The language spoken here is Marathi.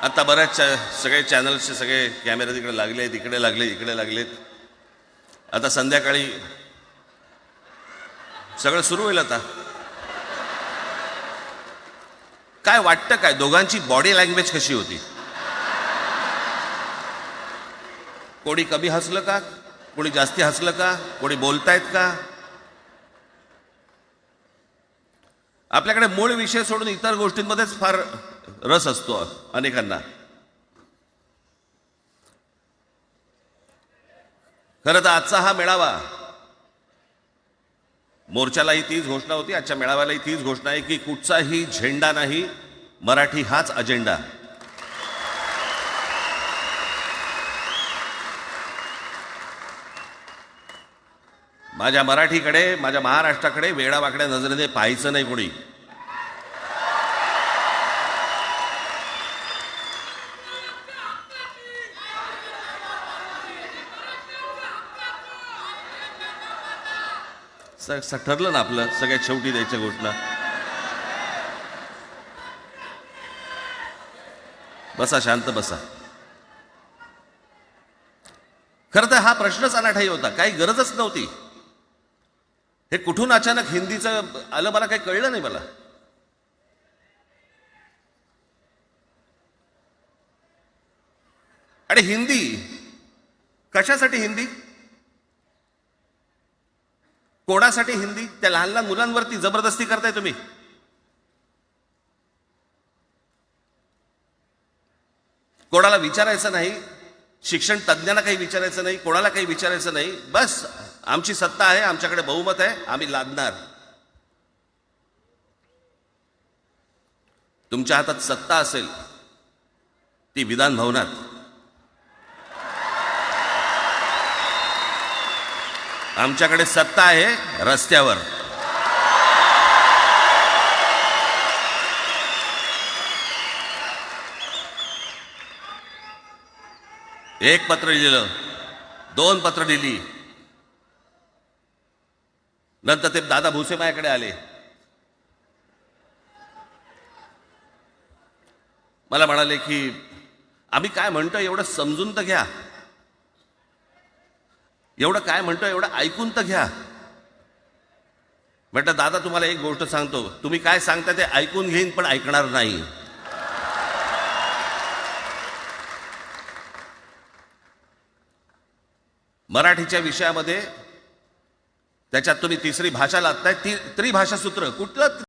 आता बऱ्याच सगळे चॅनल्सचे सगळे कॅमेरे तिकडे लागले, इकडे लागले, इकडे लागलेत. आता संध्याकाळी सगळं सुरू होईल. आता काय वाटतं, काय दोघांची बॉडी लँग्वेज कशी होती? कोणी कमी हसलं का, कोणी जास्ती हसलं का, कोणी बोलतायत का? आपल्याकडे मूळ विषय सोडून इतर गोष्टींमध्येच फार रस असतो अनेकांना. खरं तर आजचा हा मेळावा, मोर्चालाही तीच घोषणा होती, आजच्या मेळाव्यालाही तीच घोषणा आहे की कुठचाही झेंडा नाही, मराठी हाच अजेंडा. माझ्या मराठीकडे, माझ्या महाराष्ट्राकडे वेडावाकड्या नजरेने पाहायचं नाही कोणी. ठरलं ना आपलं, सगळ्यात शेवटी द्यायच्या घोषणा. बसा, शांत बसा. खरं तर हा प्रश्नच अनाठाई होता, काही गरजच नव्हती. हे कुठून अचानक हिंदीचं आलं मला काही कळलं नाही. मला आणि हिंदी कशासाठी? हिंदी कोणासाठी? हिंदी त्या लहान लहान मुलांवरती जबरदस्ती करताय तुम्ही. कोणाला विचारायचं नाही, शिक्षण तज्ज्ञांना काही विचारायचं नाही, कोणाला काही विचारायचं नाही. बस आमची सत्ता आहे, आमच्याकडे बहुमत आहे, आम्ही लादणार. तुमच्या हातात सत्ता असेल ती विधान भवनात, आमच्याकडे सत्ता आहे रस्त्यावर. एक पत्र लिहिलं, 2 पत्र लिहिली, नंतर ते दादा भुसे माझ्याकडे आले. मला म्हणाले की आम्ही काय म्हणतो एवढं समजून तर घ्या, एवढं काय म्हणतो एवढं ऐकून तर घ्या. म्हटलं दादा तुम्हाला एक गोष्ट सांगतो, तुम्ही काय सांगता ते ऐकून घेईन पण ऐकणार नाही. मराठीच्या विषयामध्ये त्याच्यात तुम्ही तिसरी भाषा लादताय, त्रिभाषा सूत्र. कुठलं